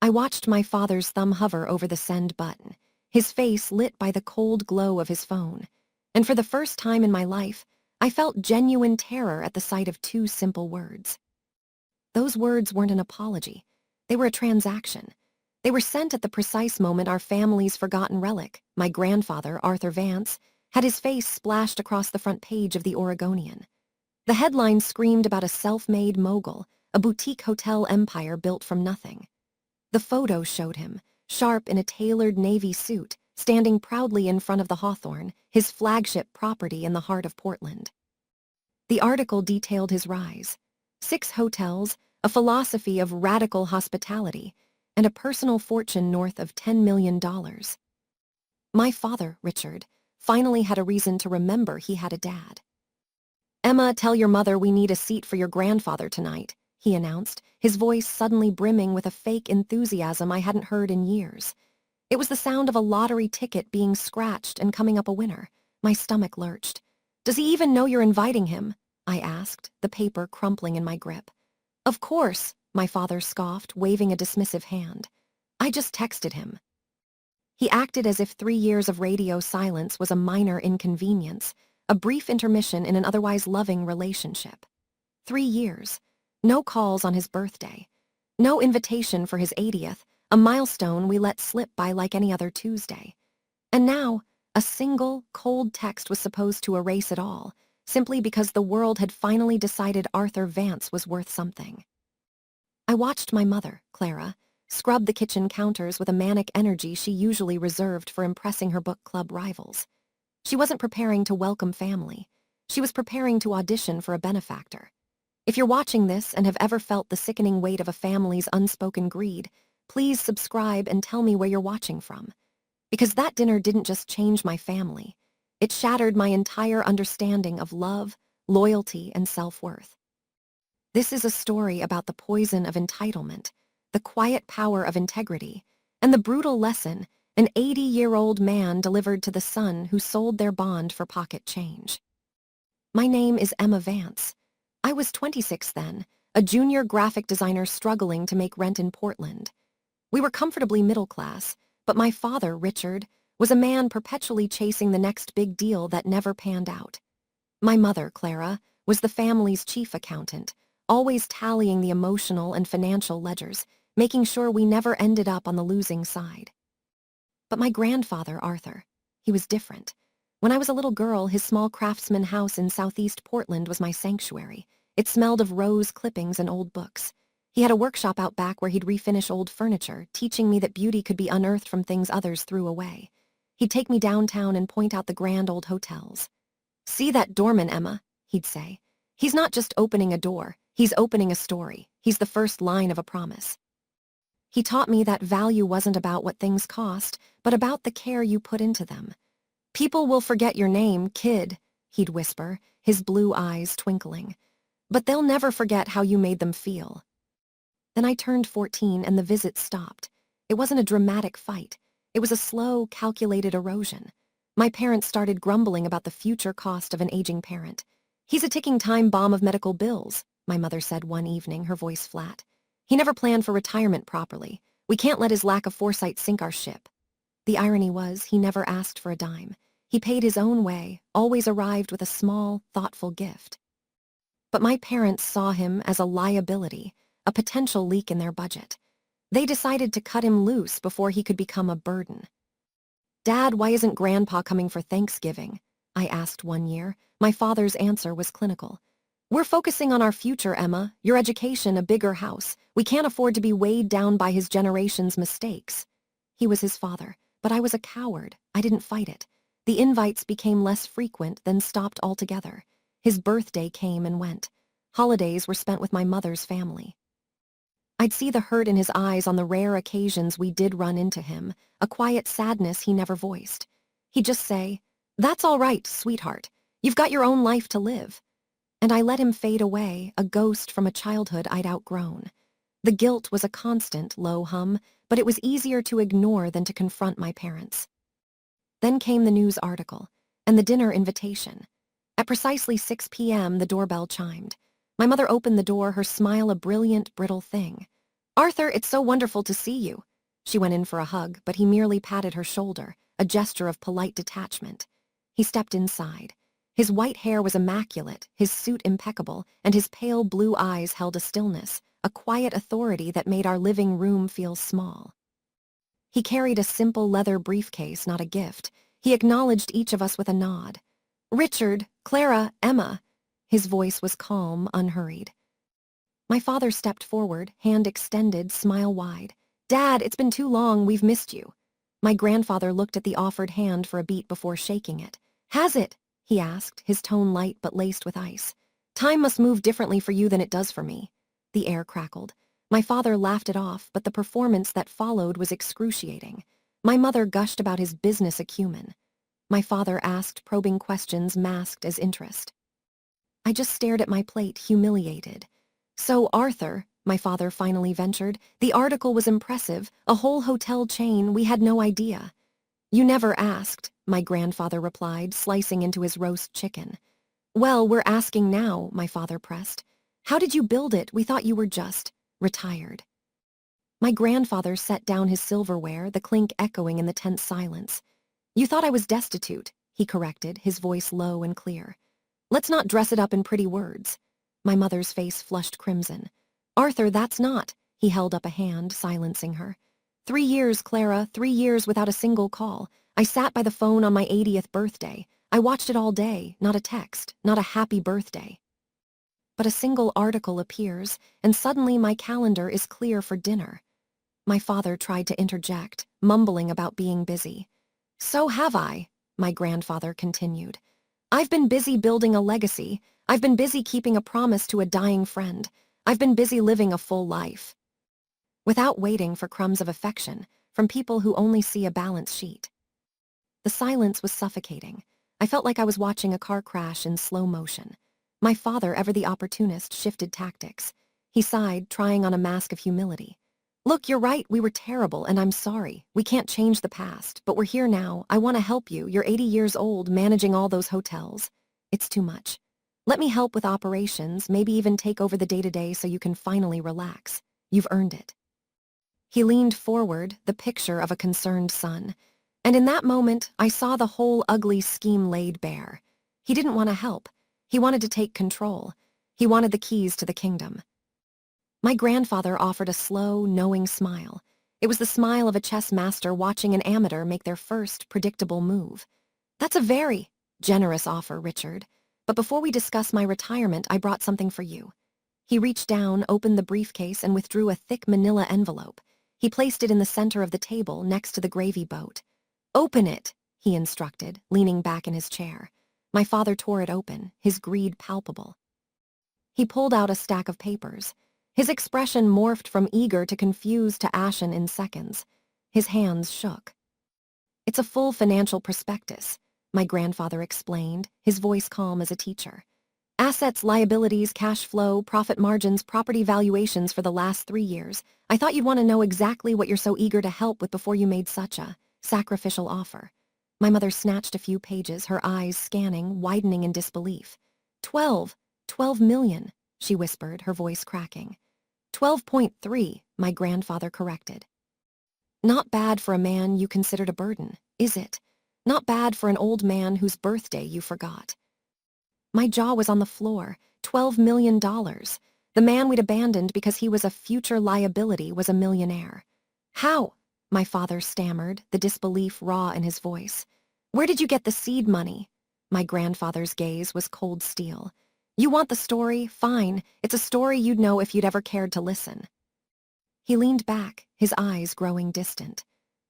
I watched my father's thumb hover over the send button, his face lit by the cold glow of his phone. And for the first time in my life, I felt genuine terror at the sight of two simple words. Those words weren't an apology. They were a transaction. They were sent at the precise moment our family's forgotten relic, my grandfather, Arthur Vance, had his face splashed across the front page of the Oregonian. The headline screamed about a self-made mogul, a boutique hotel empire built from nothing. The photo showed him, sharp in a tailored navy suit, standing proudly in front of the Hawthorne, his flagship property in the heart of Portland. The article detailed his rise: 6 hotels, a philosophy of radical hospitality, and a personal fortune north of $10 million. My father, Richard, finally had a reason to remember he had a dad. "Emma, tell your mother we need a seat for your grandfather tonight," he announced, his voice suddenly brimming with a fake enthusiasm I hadn't heard in years. It was the sound of a lottery ticket being scratched and coming up a winner. My stomach lurched. "Does he even know you're inviting him?" I asked, the paper crumpling in my grip. "Of course," my father scoffed, waving a dismissive hand. "I just texted him." He acted as if 3 years of radio silence was a minor inconvenience, a brief intermission in an otherwise loving relationship. 3 years. No calls on his birthday. No invitation for his 80th, a milestone we let slip by like any other Tuesday. And now, a single, cold text was supposed to erase it all, simply because the world had finally decided Arthur Vance was worth something. I watched my mother, Clara, scrub the kitchen counters with a manic energy she usually reserved for impressing her book club rivals. She wasn't preparing to welcome family. She was preparing to audition for a benefactor. If you're watching this and have ever felt the sickening weight of a family's unspoken greed, please subscribe and tell me where you're watching from. Because that dinner didn't just change my family. It shattered my entire understanding of love, loyalty, and self-worth. This is a story about the poison of entitlement, the quiet power of integrity, and the brutal lesson an 80-year-old man delivered to the son who sold their bond for pocket change. My name is Emma Vance. I was 26 then, a junior graphic designer struggling to make rent in Portland. We were comfortably middle class, but my father, Richard, was a man perpetually chasing the next big deal that never panned out. My mother, Clara, was the family's chief accountant, always tallying the emotional and financial ledgers, making sure we never ended up on the losing side. But my grandfather, Arthur, he was different. When I was a little girl, his small craftsman house in southeast Portland was my sanctuary. It smelled of rose clippings and old books. He had a workshop out back where he'd refinish old furniture, teaching me that beauty could be unearthed from things others threw away. He'd take me downtown and point out the grand old hotels. "See that doorman, Emma," he'd say. "He's not just opening a door, he's opening a story. He's the first line of a promise." He taught me that value wasn't about what things cost, but about the care you put into them. "People will forget your name, kid," he'd whisper, his blue eyes twinkling. "But they'll never forget how you made them feel." Then I turned 14 and the visit stopped. It wasn't a dramatic fight. It was a slow, calculated erosion. My parents started grumbling about the future cost of an aging parent. "He's a ticking time bomb of medical bills," my mother said one evening, her voice flat. "He never planned for retirement properly. We can't let his lack of foresight sink our ship." The irony was, he never asked for a dime. He paid his own way, always arrived with a small, thoughtful gift. But my parents saw him as a liability, a potential leak in their budget. They decided to cut him loose before he could become a burden. "Dad, why isn't Grandpa coming for Thanksgiving?" I asked one year. My father's answer was clinical. "We're focusing on our future, Emma, your education, a bigger house. We can't afford to be weighed down by his generation's mistakes." He was his father, but I was a coward. I didn't fight it. The invites became less frequent, then stopped altogether. His birthday came and went. Holidays were spent with my mother's family. I'd see the hurt in his eyes on the rare occasions we did run into him, a quiet sadness he never voiced. He'd just say, "That's all right, sweetheart. You've got your own life to live." And I let him fade away, a ghost from a childhood I'd outgrown. The guilt was a constant, low hum, but it was easier to ignore than to confront my parents. Then came the news article, and the dinner invitation. At precisely 6 p.m., the doorbell chimed. My mother opened the door, her smile a brilliant, brittle thing. "Arthur, it's so wonderful to see you." She went in for a hug, but he merely patted her shoulder, a gesture of polite detachment. He stepped inside. His white hair was immaculate, his suit impeccable, and his pale blue eyes held a stillness, a quiet authority that made our living room feel small. He carried a simple leather briefcase, not a gift. He acknowledged each of us with a nod. "Richard, Clara, Emma." His voice was calm, unhurried. My father stepped forward, hand extended, smile wide. "Dad, it's been too long, we've missed you." My grandfather looked at the offered hand for a beat before shaking it. "Has it?" he asked, his tone light but laced with ice. "Time must move differently for you than it does for me." The air crackled. My father laughed it off, but the performance that followed was excruciating. My mother gushed about his business acumen. My father asked probing questions masked as interest. I just stared at my plate, humiliated. "So, Arthur," my father finally ventured, "the article was impressive, a whole hotel chain, we had no idea." "You never asked," my grandfather replied, slicing into his roast chicken. "Well, we're asking now," my father pressed. "How did you build it? We thought you were just retired." My grandfather set down his silverware, the clink echoing in the tense silence. "You thought I was destitute," he corrected, his voice low and clear. "Let's not dress it up in pretty words." My mother's face flushed crimson. "Arthur, that's not." He held up a hand, silencing her. 3 years, Clara, 3 years without a single call. I sat by the phone on my 80th birthday. I watched it all day, not a text, not a happy birthday. But a single article appears, and suddenly my calendar is clear for dinner. My father tried to interject, mumbling about being busy. "So have I," my grandfather continued. "I've been busy building a legacy. I've been busy keeping a promise to a dying friend. I've been busy living a full life. Without waiting for crumbs of affection from people who only see a balance sheet." The silence was suffocating. I felt like I was watching a car crash in slow motion. My father, ever the opportunist, shifted tactics. He sighed, trying on a mask of humility. "Look, you're right, we were terrible, and I'm sorry. We can't change the past, but we're here now. I want to help you. You're 80 years old, managing all those hotels. It's too much. Let me help with operations, maybe even take over the day-to-day so you can finally relax. You've earned it." He leaned forward, the picture of a concerned son. And in that moment, I saw the whole ugly scheme laid bare. He didn't want to help. He wanted to take control. He wanted the keys to the kingdom. My grandfather offered a slow, knowing smile. It was the smile of a chess master watching an amateur make their first predictable move. "That's a very generous offer, Richard. But before we discuss my retirement, I brought something for you." He reached down, opened the briefcase, and withdrew a thick manila envelope. He placed it in the center of the table, next to the gravy boat. "Open it," he instructed, leaning back in his chair. My father tore it open, his greed palpable. He pulled out a stack of papers. His expression morphed from eager to confused to ashen in seconds. His hands shook. "It's a full financial prospectus," my grandfather explained, his voice calm as a teacher. "Assets, liabilities, cash flow, profit margins, property valuations for the last 3 years. I thought you'd want to know exactly what you're so eager to help with before you made such a sacrificial offer." My mother snatched a few pages, her eyes scanning, widening in disbelief. 12 million, she whispered, her voice cracking. 12.3, my grandfather corrected. "Not bad for a man you considered a burden, is it? Not bad for an old man whose birthday you forgot." My jaw was on the floor. $12 million. The man we'd abandoned because he was a future liability was a millionaire. "How?" my father stammered, the disbelief raw in his voice. "Where did you get the seed money?" My grandfather's gaze was cold steel. "You want the story? Fine. It's a story you'd know if you'd ever cared to listen." He leaned back, his eyes growing distant.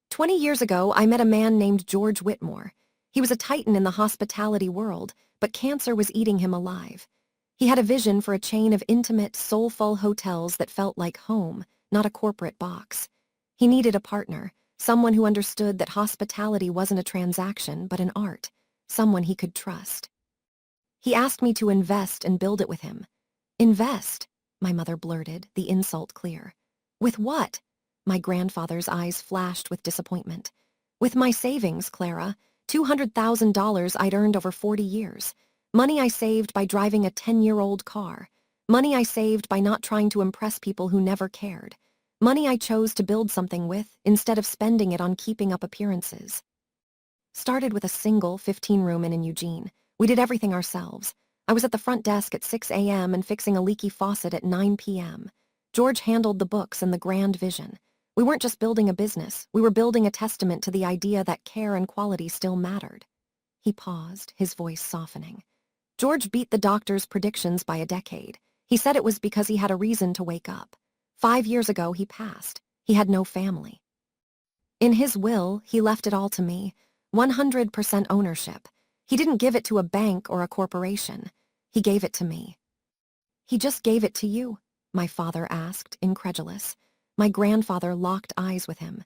20 years ago, I met a man named George Whitmore. He was a titan in the hospitality world, but cancer was eating him alive. He had a vision for a chain of intimate, soulful hotels that felt like home, not a corporate box. He needed a partner, someone who understood that hospitality wasn't a transaction, but an art, someone he could trust. He asked me to invest and build it with him. "Invest?" my mother blurted, the insult clear. "With what?" My grandfather's eyes flashed with disappointment. "With my savings, Clara. $200,000 I'd earned over 40 years. Money I saved by driving a 10-year-old car. Money I saved by not trying to impress people who never cared. Money I chose to build something with instead of spending it on keeping up appearances. Started with a single 15-room in Eugene. We did everything ourselves. I was at the front desk at 6 a.m. and fixing a leaky faucet at 9 p.m. George handled the books and the grand vision. We weren't just building a business, we were building a testament to the idea that care and quality still mattered. He paused, his voice softening. George beat the doctor's predictions by a decade. He said it was because he had a reason to wake up. 5 years ago, he passed. He had no family. In his will, he left it all to me. 100% ownership. He didn't give it to a bank or a corporation. He gave it to me. He just gave it to you? My father asked, incredulous. My grandfather locked eyes with him.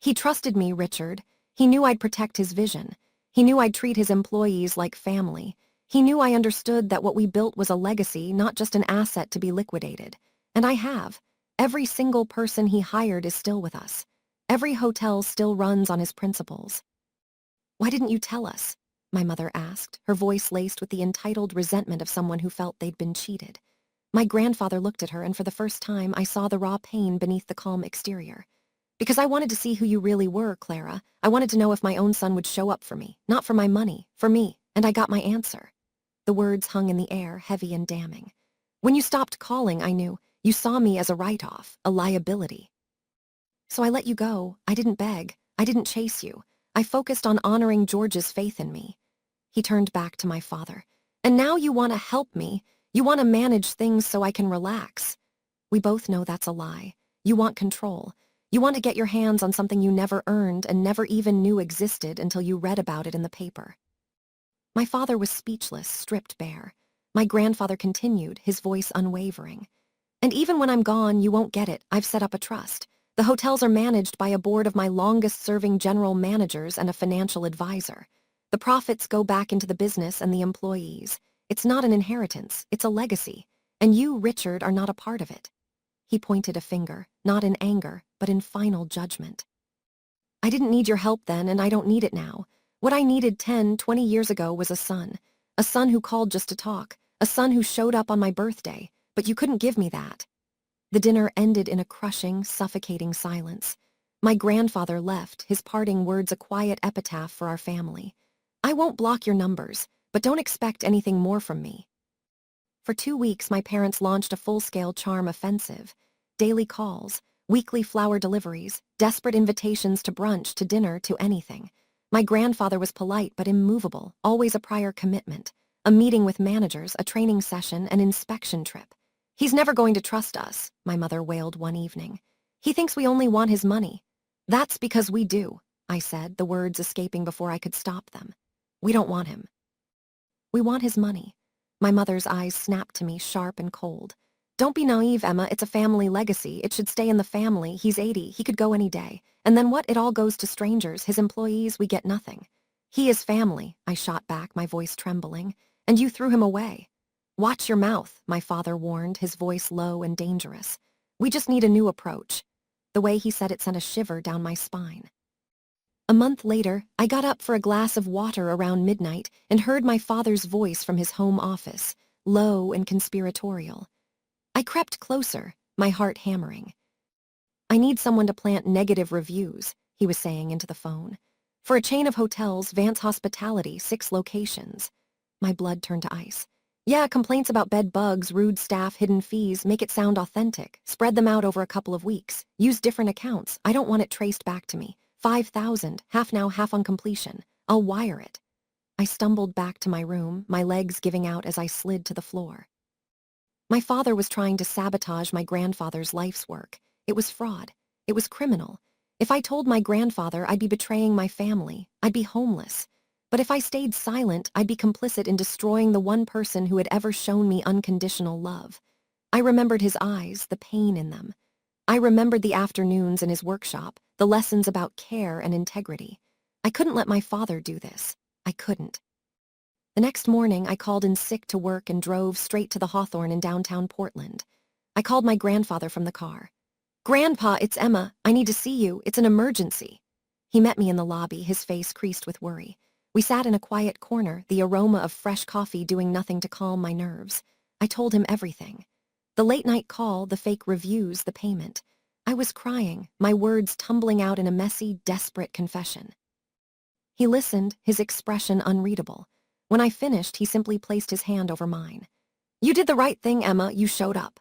He trusted me, Richard. He knew I'd protect his vision. He knew I'd treat his employees like family. He knew I understood that what we built was a legacy, not just an asset to be liquidated. And I have. Every single person he hired is still with us. Every hotel still runs on his principles. Why didn't you tell us? My mother asked, her voice laced with the entitled resentment of someone who felt they'd been cheated. My grandfather looked at her, and for the first time, I saw the raw pain beneath the calm exterior. Because I wanted to see who you really were, Clara. I wanted to know if my own son would show up for me, not for my money, for me, and I got my answer. The words hung in the air, heavy and damning. When you stopped calling, I knew. You saw me as a write-off, a liability. So I let you go. I didn't beg. I didn't chase you. I focused on honoring George's faith in me. He turned back to my father. And now you want to help me. You want to manage things so I can relax. We both know that's a lie. You want control. You want to get your hands on something you never earned and never even knew existed until you read about it in the paper. My father was speechless, stripped bare. My grandfather continued, his voice unwavering. And even when I'm gone, you won't get it. I've set up a trust. The hotels are managed by a board of my longest-serving general managers and a financial advisor. The profits go back into the business and the employees. It's not an inheritance, it's a legacy. And you, Richard, are not a part of it. He pointed a finger, not in anger, but in final judgment. I didn't need your help then, and I don't need it now. What I needed 10, 20 years ago was a son who called just to talk, a son who showed up on my birthday, but you couldn't give me that. The dinner ended in a crushing, suffocating silence. My grandfather left, his parting words a quiet epitaph for our family. I won't block your numbers, but don't expect anything more from me. For 2 weeks, my parents launched a full-scale charm offensive. Daily calls, weekly flower deliveries, desperate invitations to brunch, to dinner, to anything. My grandfather was polite but immovable, always a prior commitment. A meeting with managers, a training session, an inspection trip. He's never going to trust us, my mother wailed one evening. He thinks we only want his money. That's because we do, I said, the words escaping before I could stop them. We don't want him. We want his money. My mother's eyes snapped to me, sharp and cold. Don't be naive, Emma. It's a family legacy. It should stay in the family. He's 80. He could go any day. And then what? It all goes to strangers. His employees, we get nothing. He is family, I shot back, my voice trembling. And you threw him away. Watch your mouth, my father warned, his voice low and dangerous. We just need a new approach. The way he said it sent a shiver down my spine. A month later, I got up for a glass of water around midnight and heard my father's voice from his home office, low and conspiratorial. I crept closer, my heart hammering. I need someone to plant negative reviews, he was saying into the phone. For a chain of hotels, Vance Hospitality, 6 locations. My blood turned to ice. Yeah, complaints about bed bugs, rude staff, hidden fees, make it sound authentic. Spread them out over a couple of weeks. Use different accounts. I don't want it traced back to me. 5,000, half now, half on completion. I'll wire it. I stumbled back to my room, my legs giving out as I slid to the floor. My father was trying to sabotage my grandfather's life's work. It was fraud. It was criminal. If I told my grandfather, I'd be betraying my family. I'd be homeless. But if I stayed silent, I'd be complicit in destroying the one person who had ever shown me unconditional love. I remembered his eyes, the pain in them. I remembered the afternoons in his workshop, the lessons about care and integrity. I couldn't let my father do this. I couldn't. The next morning, I called in sick to work and drove straight to the Hawthorne in downtown Portland. I called my grandfather from the car. Grandpa, it's Emma. I need to see you. It's an emergency. He met me in the lobby, his face creased with worry. We sat in a quiet corner, the aroma of fresh coffee doing nothing to calm my nerves. I told him everything. The late-night call, the fake reviews, the payment. I was crying, my words tumbling out in a messy, desperate confession. He listened, his expression unreadable. When I finished, he simply placed his hand over mine. "You did the right thing, Emma, you showed up."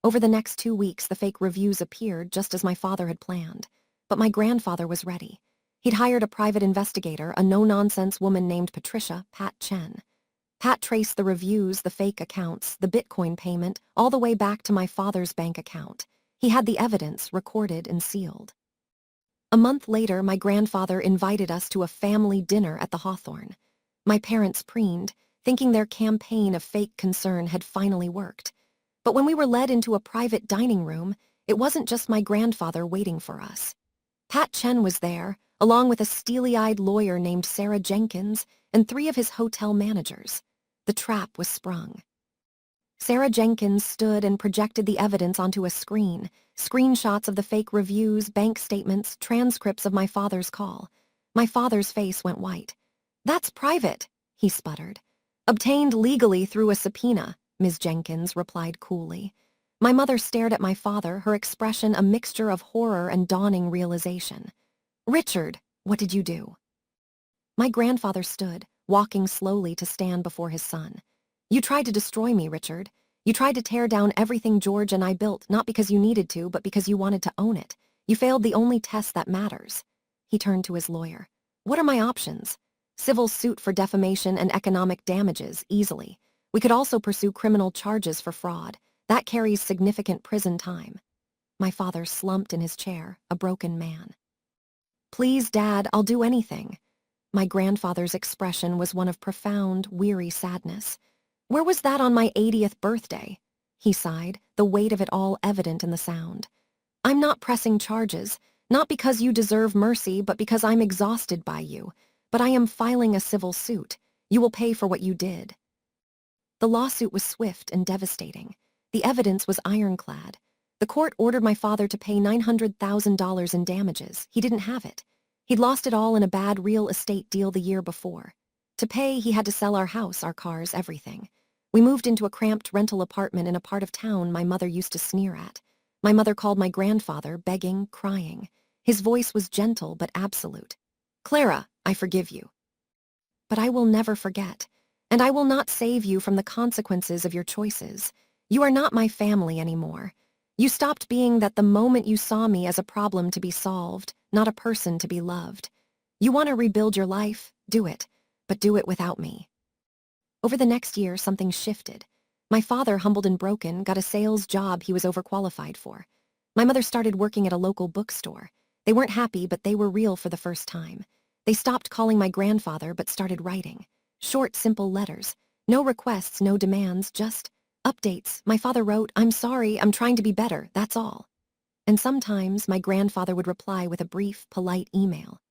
Over the next 2 weeks, the fake reviews appeared just as my father had planned. But my grandfather was ready. He'd hired a private investigator, a no-nonsense woman named Patricia, Pat Chen. Pat traced the reviews, the fake accounts, the Bitcoin payment, all the way back to my father's bank account. He had the evidence recorded and sealed. A month later, my grandfather invited us to a family dinner at the Hawthorne. My parents preened, thinking their campaign of fake concern had finally worked. But when we were led into a private dining room, it wasn't just my grandfather waiting for us. Pat Chen was there, along with a steely-eyed lawyer named Sarah Jenkins and 3 of his hotel managers. The trap was sprung. Sarah Jenkins stood and projected the evidence onto a screen, screenshots of the fake reviews, bank statements, transcripts of my father's call. My father's face went white. "That's private," he sputtered. "Obtained legally through a subpoena," Ms. Jenkins replied coolly. My mother stared at my father, her expression a mixture of horror and dawning realization. "Richard, what did you do?" My grandfather stood, walking slowly to stand before his son. "You tried to destroy me, Richard. You tried to tear down everything George and I built, not because you needed to, but because you wanted to own it. You failed the only test that matters." He turned to his lawyer. "What are my options?" "Civil suit for defamation and economic damages, easily. We could also pursue criminal charges for fraud. That carries significant prison time." My father slumped in his chair, a broken man. "Please, Dad, I'll do anything." My grandfather's expression was one of profound, weary sadness. "Where was that on my 80th birthday?" He sighed, the weight of it all evident in the sound. "I'm not pressing charges, not because you deserve mercy, but because I'm exhausted by you. But I am filing a civil suit. You will pay for what you did." The lawsuit was swift and devastating. The evidence was ironclad. The court ordered my father to pay $900,000 in damages. He didn't have it. He'd lost it all in a bad real estate deal the year before. To pay, he had to sell our house, our cars, everything. We moved into a cramped rental apartment in a part of town my mother used to sneer at. My mother called my grandfather, begging, crying. His voice was gentle but absolute. "Clara, I forgive you. But I will never forget, and I will not save you from the consequences of your choices. You are not my family anymore. You stopped being that the moment you saw me as a problem to be solved, not a person to be loved. You want to rebuild your life? Do it, but do it without me." Over the next year, something shifted. My father, humbled and broken, got a sales job he was overqualified for. My mother started working at a local bookstore. They weren't happy, but they were real for the first time. They stopped calling my grandfather, but started writing. Short, simple letters. No requests, no demands, just updates. My father wrote, "I'm sorry, I'm trying to be better, that's all." And sometimes my grandfather would reply with a brief, polite email.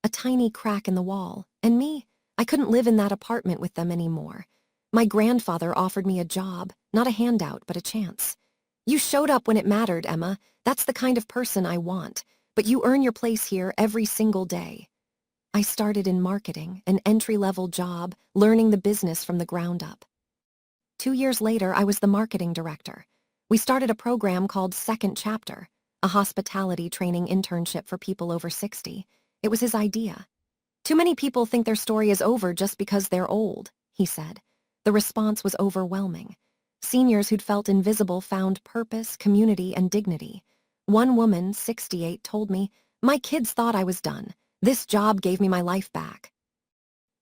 A tiny crack in the wall, and me, I couldn't live in that apartment with them anymore. My grandfather offered me a job, not a handout, but a chance. "You showed up when it mattered, Emma. That's the kind of person I want. But you earn your place here every single day." I started in marketing, an entry-level job, learning the business from the ground up. 2 years later, I was the marketing director. We started a program called Second Chapter, a hospitality training internship for people over 60. It was his idea. "Too many people think their story is over just because they're old," he said. The response was overwhelming. Seniors who'd felt invisible found purpose, community, and dignity. One woman, 68, told me, "My kids thought I was done. This job gave me my life back."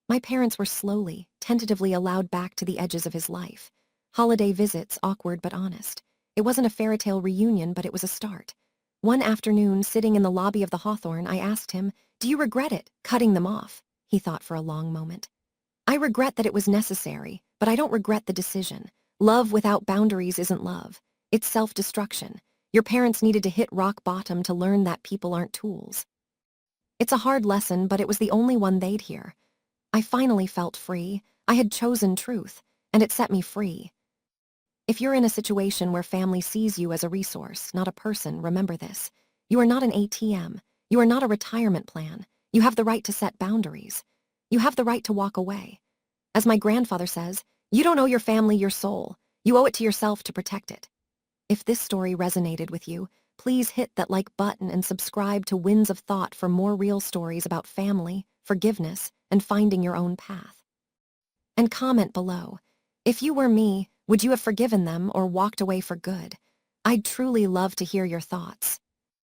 My parents were slowly, tentatively allowed back to the edges of his life. Holiday visits, awkward but honest. It wasn't a fairy tale reunion, but it was a start. One afternoon, sitting in the lobby of the Hawthorne, I asked him, "Do you regret it, cutting them off?" He thought for a long moment. "I regret that it was necessary, but I don't regret the decision. Love without boundaries isn't love. It's self-destruction. Your parents needed to hit rock bottom to learn that people aren't tools." It's a hard lesson, but it was the only one they'd hear. I finally felt free. I had chosen truth, and it set me free. If you're in a situation where family sees you as a resource, not a person, remember this. You are not an ATM. You are not a retirement plan. You have the right to set boundaries. You have the right to walk away. As my grandfather says, you don't owe your family your soul. You owe it to yourself to protect it. If this story resonated with you, please hit that like button and subscribe to Winds of Thought for more real stories about family, forgiveness, and finding your own path. And comment below. If you were me, would you have forgiven them or walked away for good? I'd truly love to hear your thoughts.